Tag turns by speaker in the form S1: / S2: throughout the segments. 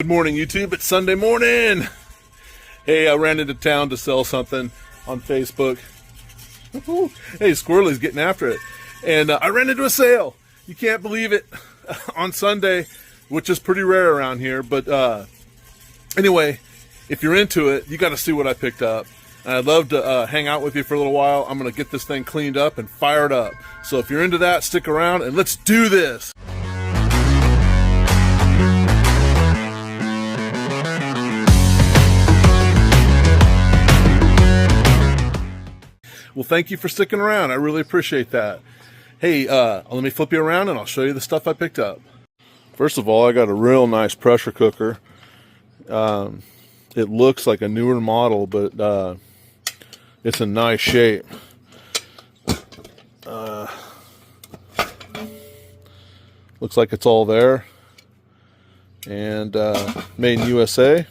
S1: Good morning, YouTube. It's Sunday morning. Hey, I ran into town to sell something on Facebook. Hey, Squirrely's getting after it. And I ran into a sale. You can't believe it. On Sunday, which is pretty rare around here. But anyway, if you're into it, you got to see what I picked up. And I'd love to hang out with you for a little while. I'm going to get this thing cleaned up and fired up. So if you're into that, stick around and let's do this. Well, thank you for sticking around. I really appreciate that. Hey, let me flip you around and I'll show you the stuff I picked up. First of all, I got a real nice pressure cooker. It looks like a newer model, but it's in nice shape. Looks like it's all there. And made in USA.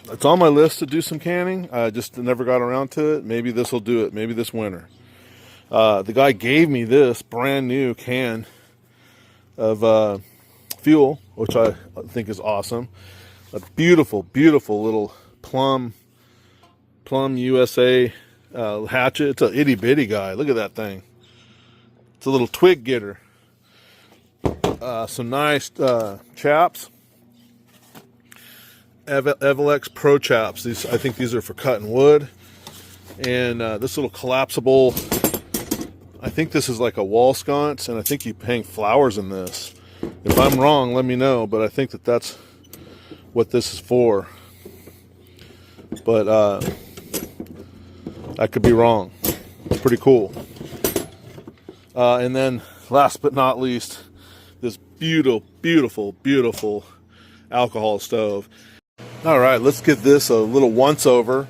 S1: It's on my list to do some canning. I just never got around to it. Maybe this will do it. Maybe this winter. The guy gave me this brand new can of fuel, which I think is awesome. A beautiful, beautiful little plum USA hatchet. It's a itty bitty guy. Look at that thing. It's a little twig getter. Some nice chaps. Evelex Pro Chaps. I think these are for cutting wood. And this little collapsible, I think this is like a wall sconce, and I think you hang flowers in this. If I'm wrong, let me know, but I think that's what this is for. But I could be wrong. It's pretty cool. And then last but not least, this beautiful alcohol stove. All right, let's give this a little once over.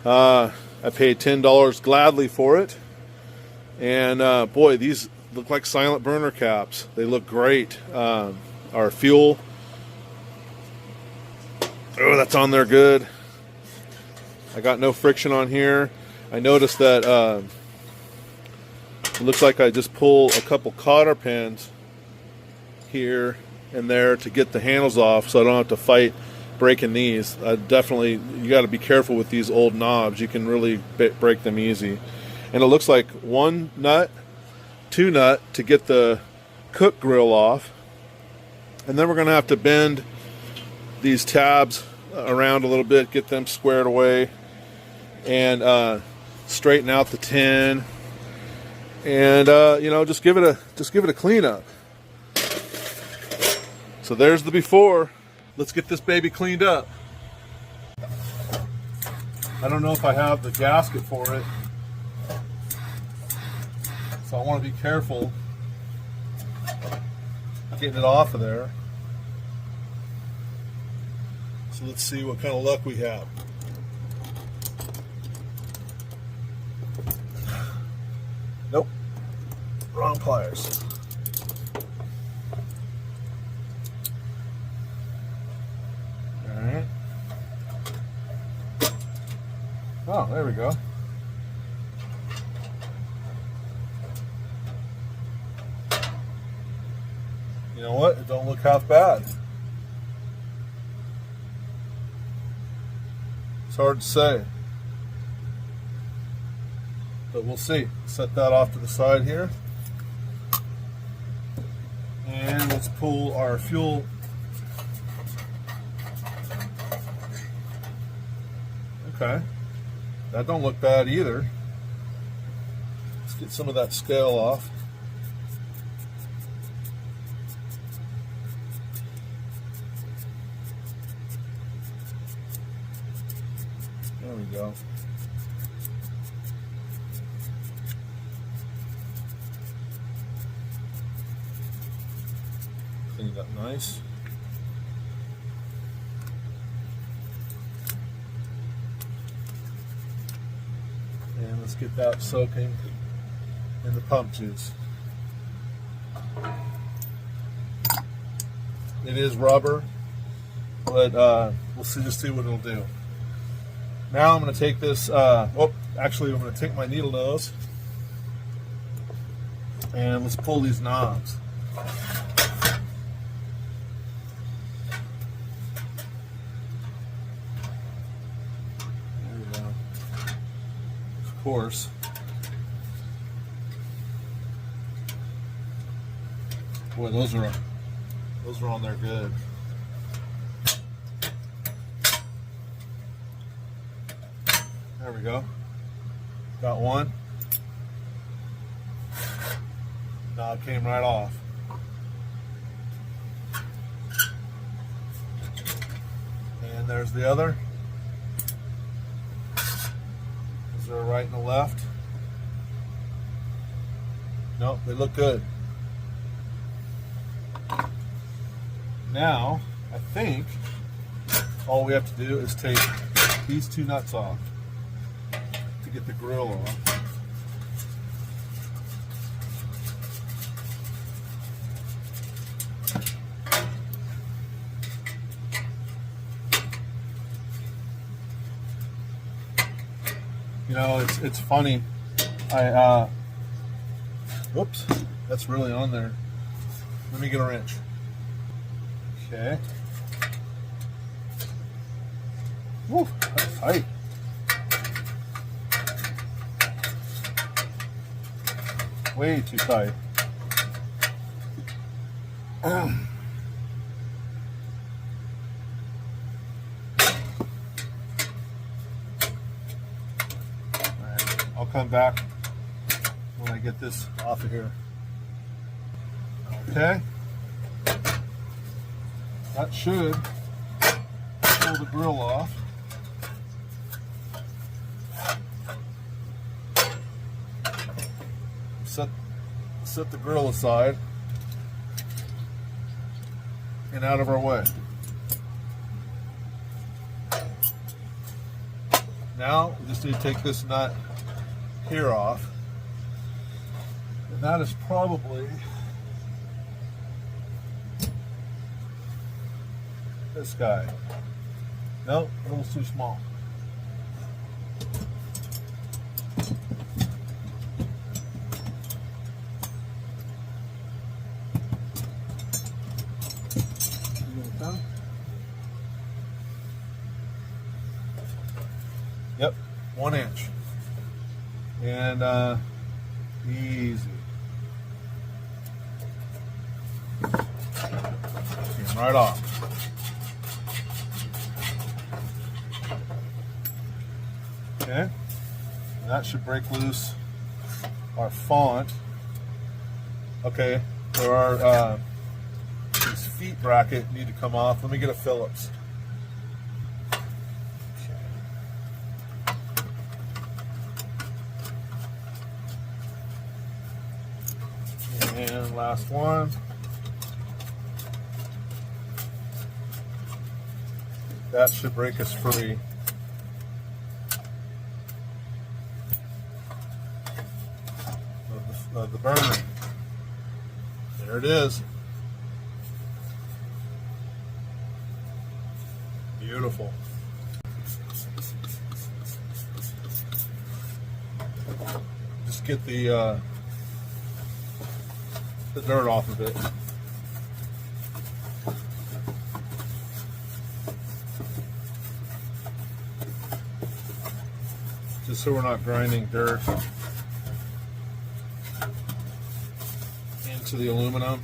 S1: I paid $10 gladly for it. And boy, these look like silent burner caps. They look great. Our fuel. Oh, that's on there good. I got no friction on here. I noticed that it looks like I just pull a couple cotter pins here and there to get the handles off so I don't have to fight breaking these. Definitely, you got to be careful with these old knobs. You can really break them easy. And it looks like one nut, two nut to get the cook grill off. And then we're going to have to bend these tabs around a little bit, get them squared away, and straighten out the tin. And you know, just give it a cleanup. So there's the before. Let's get this baby cleaned up. I don't know if I have the gasket for it, so I want to be careful getting it off of there. So let's see what kind of luck we have. Nope, wrong pliers. Oh, there we go. You know what? It don't look half bad. It's hard to say. But we'll see. Set that off to the side here. And let's pull our fuel. Okay. That don't look bad either. Let's get some of that scale off. There we go. Clean it up nice. And let's get that soaking in the pump juice. It is rubber, but we'll just see what it'll do. Now I'm going to take this, actually I'm going to take my needle nose and let's pull these knobs. course. Boy, those are on there good. There we go. Got one. Knob came right off. And there's the other. Is there a right and a left? Nope, they look good. Now, I think all we have to do is take these two nuts off to get the grill off. You know, it's funny. Whoops, that's really on there. Let me get a wrench. Okay. Woo, that's tight. Way too tight. I'll come back when I get this off of here. Okay. That should pull the grill off. Set the grill aside and out of our way. Now we just need to take this nut here off, and that is probably this guy. No, a little too small. Yep, 1 inch. And easy. Came right off. Okay, and that should break loose our font. Okay, there are these feet bracket need to come off. Let me get a Phillips. And last one. That should break us free. Of the burner. There it is. Beautiful. Just get the dirt off of it. Just so we're not grinding dirt into the aluminum.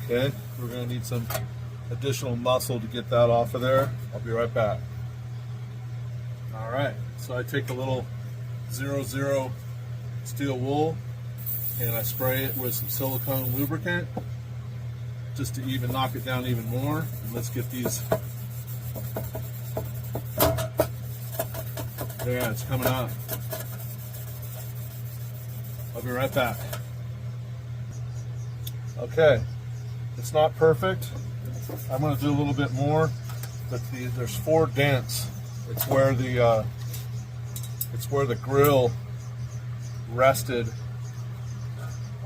S1: Okay, we're going to need some additional muscle to get that off of there. I'll be right back. Alright, so I take a little 00 steel wool and I spray it with some silicone lubricant just to even knock it down even more. And let's get these. Yeah, it's coming up. I'll be right back. Okay, it's not perfect. I'm going to do a little bit more, but there's 4 dents. It's where the grill rested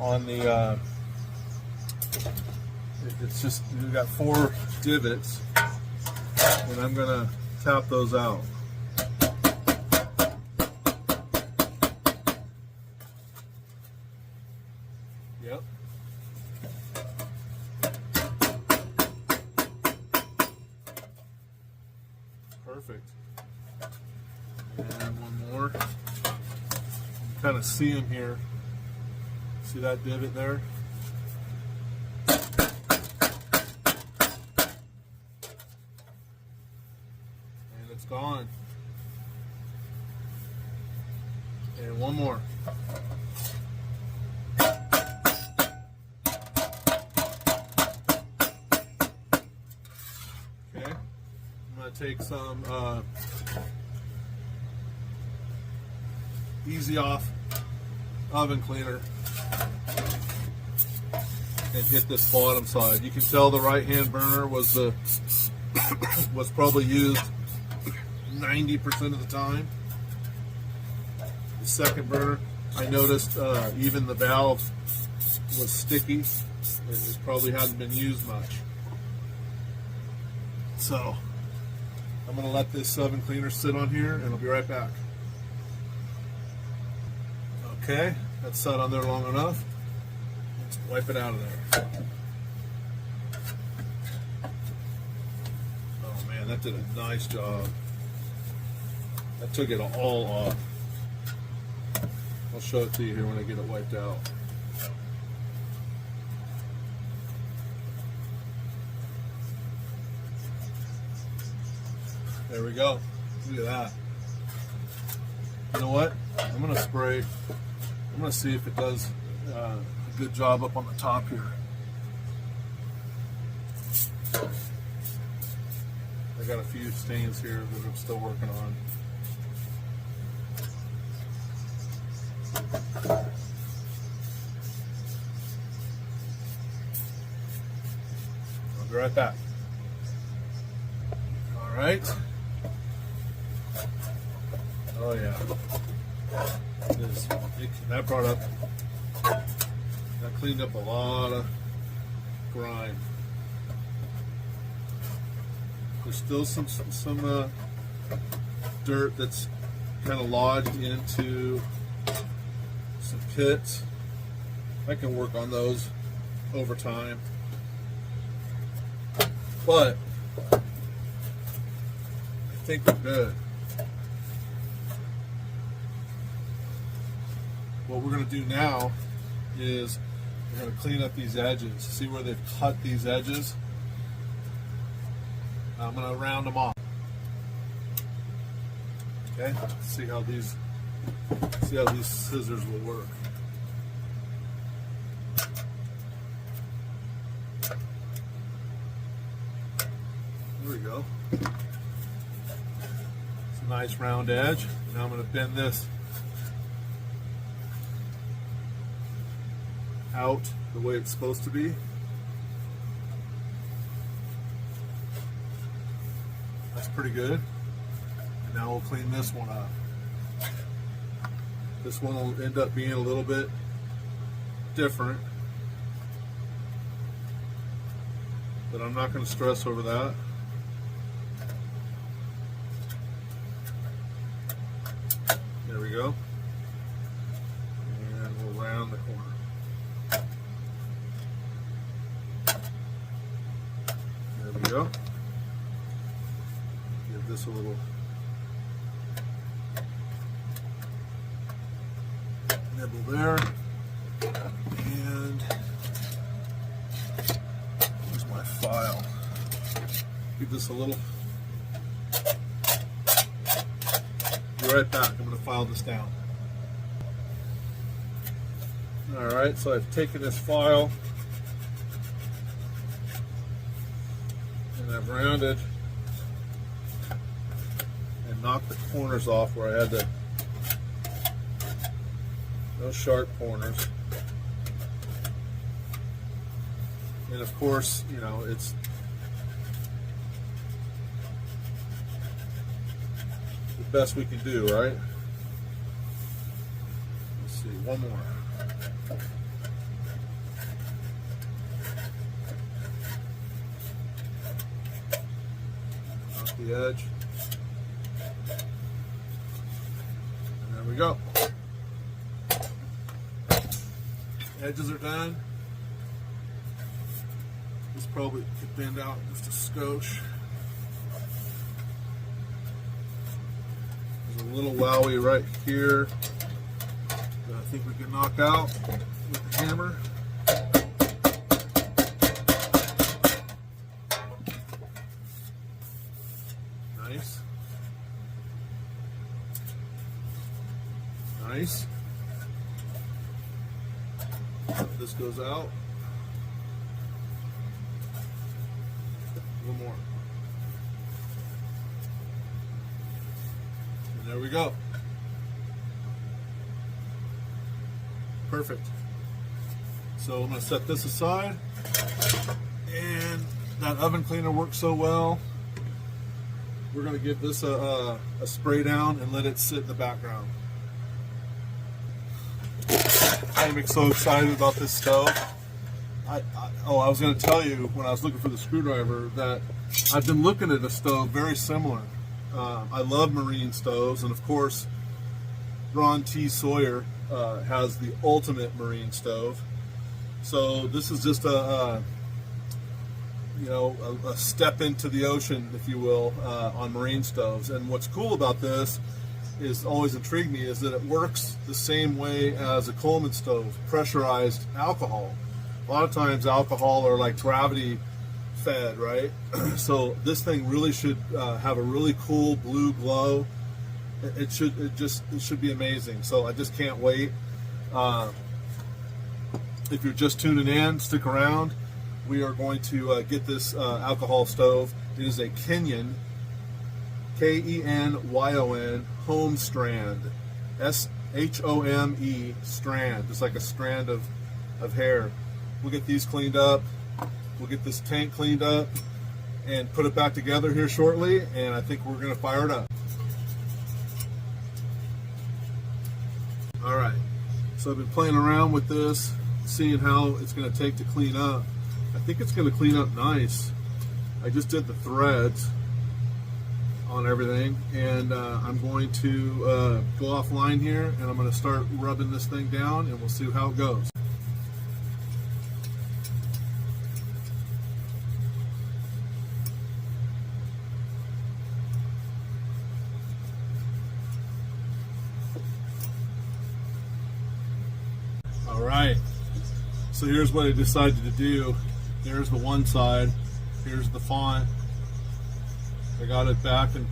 S1: on the. It's just we've got 4 divots, and I'm going to tap those out. Yep. And one more. You can kind of see them here. See that divot there? And it's gone. And one more. Okay, I'm going to take some Easy Off oven cleaner and hit this bottom side. You can tell the right hand burner was was probably used 90% of the time. The second burner, I noticed even the valve was sticky. It probably hadn't been used much. So I'm going to let this oven cleaner sit on here and I'll be right back. Okay, that's sat on there long enough. Let's wipe it out of there. Oh man, that did a nice job. That took it all off. I'll show it to you here when I get it wiped out. There we go. Look at that. You know what? I'm going to spray. I'm going to see if it does a good job up on the top here. I got a few stains here that I'm still working on. I'll be right back. All right. Oh yeah. That brought up, that cleaned up a lot of grime. There's still some dirt that's kind of lodged into some pits. I can work on those over time, but I think we're good. What we're going to do now is we're going to clean up these edges. See where they've cut these edges? I'm going to round them off. Okay, see how these scissors will work. There we go. It's a nice round edge. Now I'm going to bend this out the way it's supposed to be. That's pretty good. And now we'll clean this one up. This one will end up being a little bit different, but I'm not going to stress over that. There we go. And we'll round the corner. There we go. Give this a little nibble there. And here's my file. Give this a little. Be right back. I'm going to file this down. Alright, so I've taken this file and I've rounded and knocked the corners off where I had those sharp corners. And of course, you know, it's the best we can do, right? Let's see, one more. Off the edge. And there we go. Edges are done. This probably could bend out just a skosh. There's a little wowie right here that I think we can knock out with the hammer. Nice. Nice. This goes out. One more. And there we go. Perfect. So I'm going to set this aside. And that oven cleaner works so well. We're going to give this a spray down and let it sit in the background. I'm so excited about this stove. I was going to tell you when I was looking for the screwdriver that I've been looking at a stove very similar. I love marine stoves, and of course Ron T. Sawyer has the ultimate marine stove. So this is just a step into the ocean, if you will, on marine stoves. And what's cool about this is always intrigued me is that it works the same way as a Coleman stove, pressurized alcohol. A lot of times alcohol are like gravity fed, right? So this thing really should have a really cool blue glow. It should be amazing. So I just can't wait. If you're just tuning in, stick around. We are going to get this alcohol stove. It is a Kenyon, Kenyon Homestrand, S-H-O-M-E, strand, just like a strand of hair. We'll get these cleaned up. We'll get this tank cleaned up and put it back together here shortly, and I think we're going to fire it up. All right, so I've been playing around with this, seeing how it's going to take to clean up. I think it's going to clean up nice. I just did the threads on everything, and I'm going to go offline here, and I'm going to start rubbing this thing down, and we'll see how it goes. All right, so here's what I decided to do. Here's the one side, here's the font. I got it back in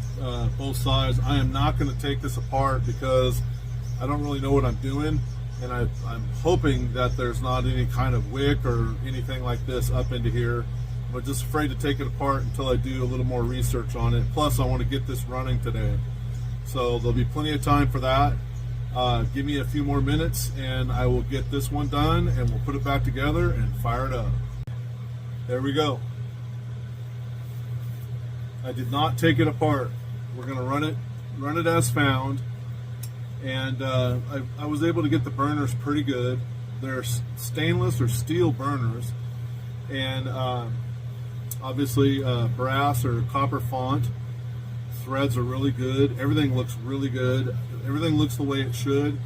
S1: both sides. I am not going to take this apart because I don't really know what I'm doing, and I'm hoping that there's not any kind of wick or anything like this up into here. I'm just afraid to take it apart until I do a little more research on it. Plus, I want to get this running today. So there'll be plenty of time for that. Give me a few more minutes and I will get this one done, and we'll put it back together and fire it up. There we go. I did not take it apart. We're going to run it as found, and I was able to get the burners pretty good. They're stainless or steel burners, and obviously brass or copper font. Threads are really good. Everything looks really good. Everything looks the way it should.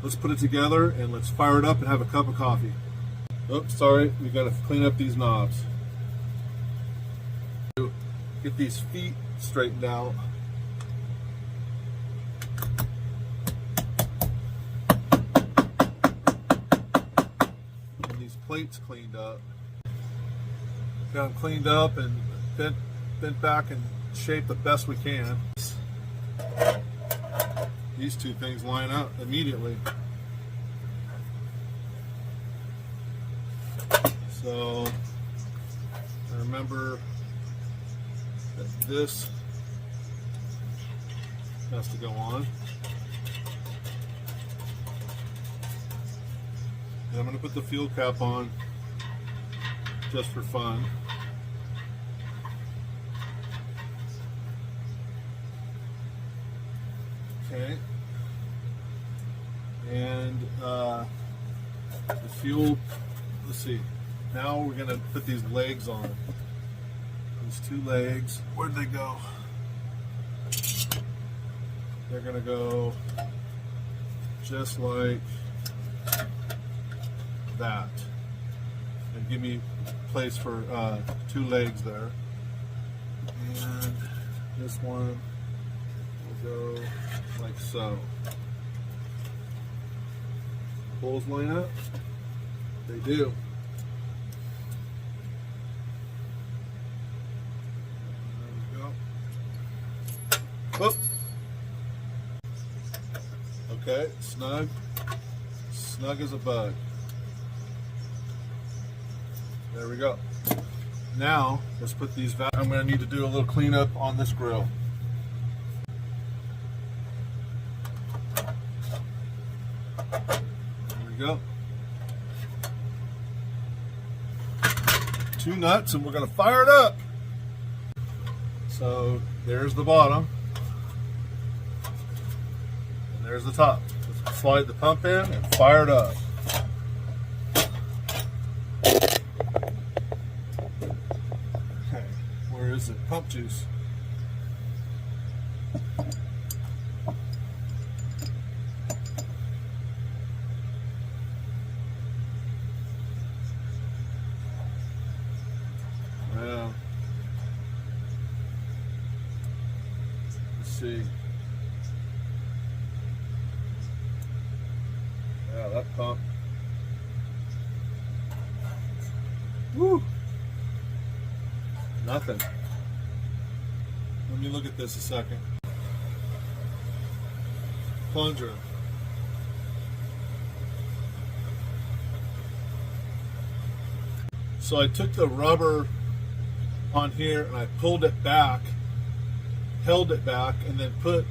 S1: Let's put it together and let's fire it up and have a cup of coffee. Oops, sorry, we got to clean up these knobs. Get these feet straightened out. And these plates cleaned up. Got them cleaned up and bent back in shape the best we can. These two things line up immediately. So I remember that this has to go on. And I'm going to put the fuel cap on just for fun. Okay. And the fuel, let's see. Now we're going to put these legs on. These two legs, where'd they go? They're going to go just like that. And give me place for two legs there. And this one will go like so. Holes line up. They do. There we go. Oop. Okay, snug. Snug as a bug. There we go. Now, let's put these valves. I'm going to need to do a little cleanup on this grill. There we go. 2 nuts, and we're going to fire it up. So, there's the bottom. And there's the top. Let's slide the pump in and fire it up. Where is it? Pump juice. Well, let's see. Yeah, that pump. Woo! Nothing. Let me look at this a second. Plunger. So I took the rubber on here and I pulled it back, held it back, and then put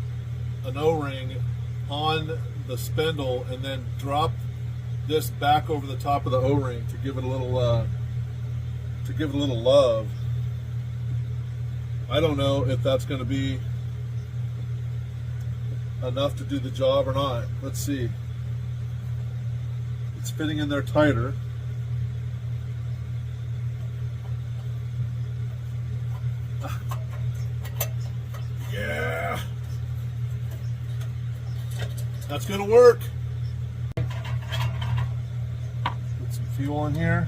S1: an O-ring on the spindle and then dropped this back over the top of the O-ring to give it a little love. I don't know if that's going to be enough to do the job or not. Let's see. It's fitting in there tighter. Yeah. That's going to work. Put some fuel in here.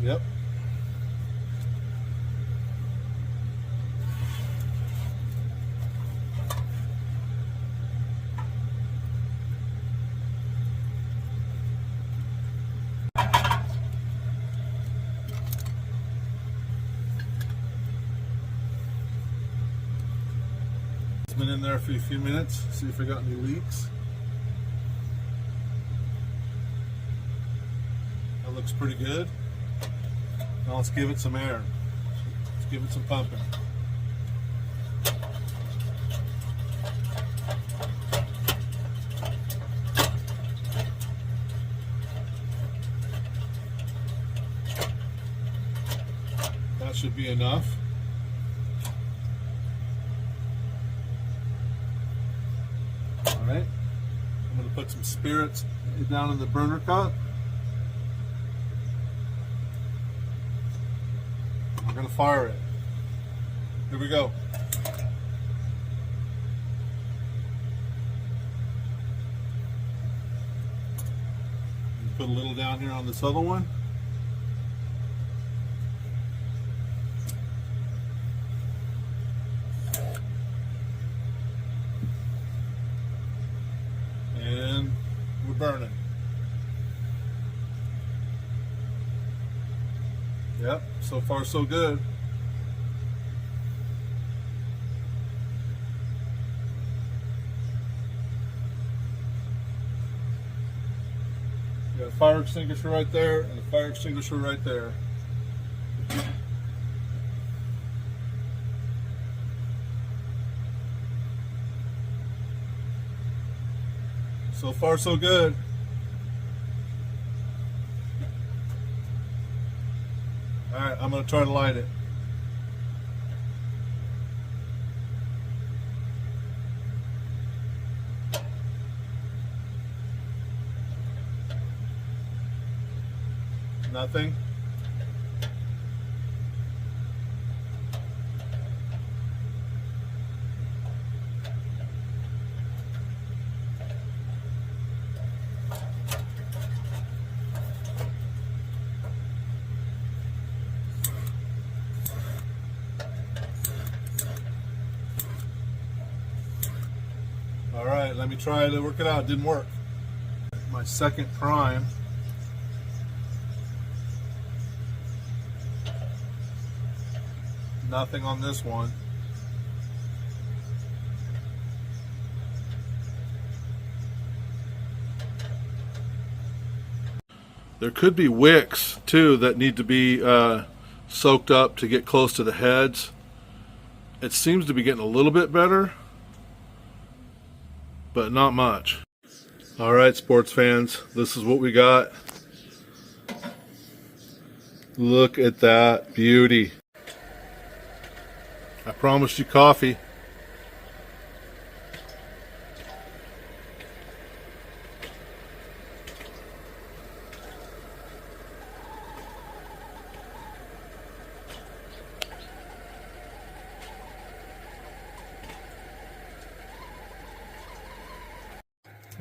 S1: Yep. It's been in there for a few minutes. See if I got any leaks. That looks pretty good. Now let's give it some air. Let's give it some pumping. That should be enough. All right. I'm going to put some spirits down in the burner cup. We're going to fire it. Here we go. Put a little down here on this other one. And we're burning. Yep, so far so good. Got a fire extinguisher right there and a fire extinguisher right there. So far so good. Alright, I'm going to try to light it. Nothing. All right, let me try to work it out. It didn't work. My second prime. Nothing on this one. There could be wicks too that need to be soaked up to get close to the heads. It seems to be getting a little bit better, but not much. All right, sports fans, this is what we got. Look at that beauty. I promised you coffee.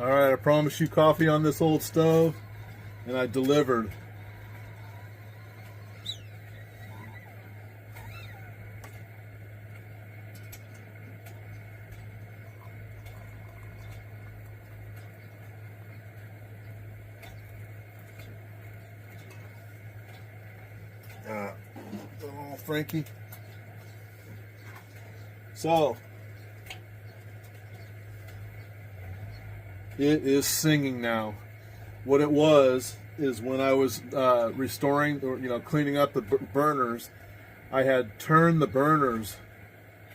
S1: All right, I promised you coffee on this old stove, and I delivered. Oh, Frankie. So, it is singing now. What it was is when I was restoring, or cleaning up the burners, I had turned the burners.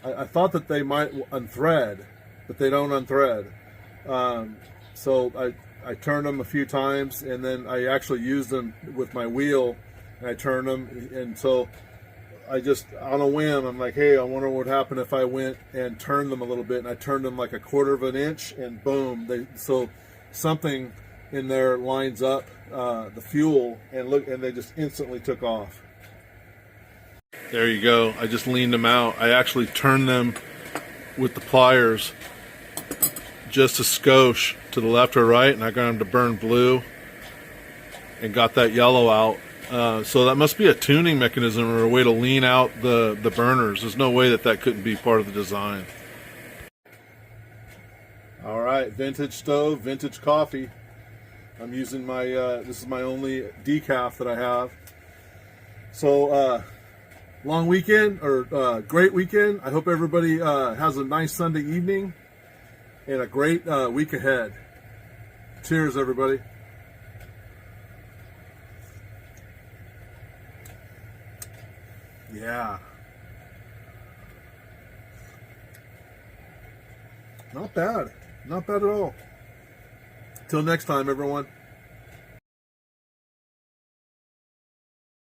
S1: I thought that they might unthread, but they don't unthread. So I turned them a few times, and then I actually used them with my wheel, and I turned them, and so I just, on a whim, I'm like, hey, I wonder what would happen if I went and turned them a little bit, and I turned them like a quarter of an inch, and boom, so something in there lines up the fuel, and look, and they just instantly took off. There you go. I just leaned them out. I actually turned them with the pliers just a skosh to the left or right, and I got them to burn blue and got that yellow out. So that must be a tuning mechanism or a way to lean out the burners. There's no way that couldn't be part of the design. All right, vintage stove, vintage coffee. I'm using my, this is my only decaf that I have. So, long weekend, or great weekend. I hope everybody has a nice Sunday evening and a great week ahead. Cheers, everybody. Yeah. Not bad. Not bad at all. Till next time, everyone.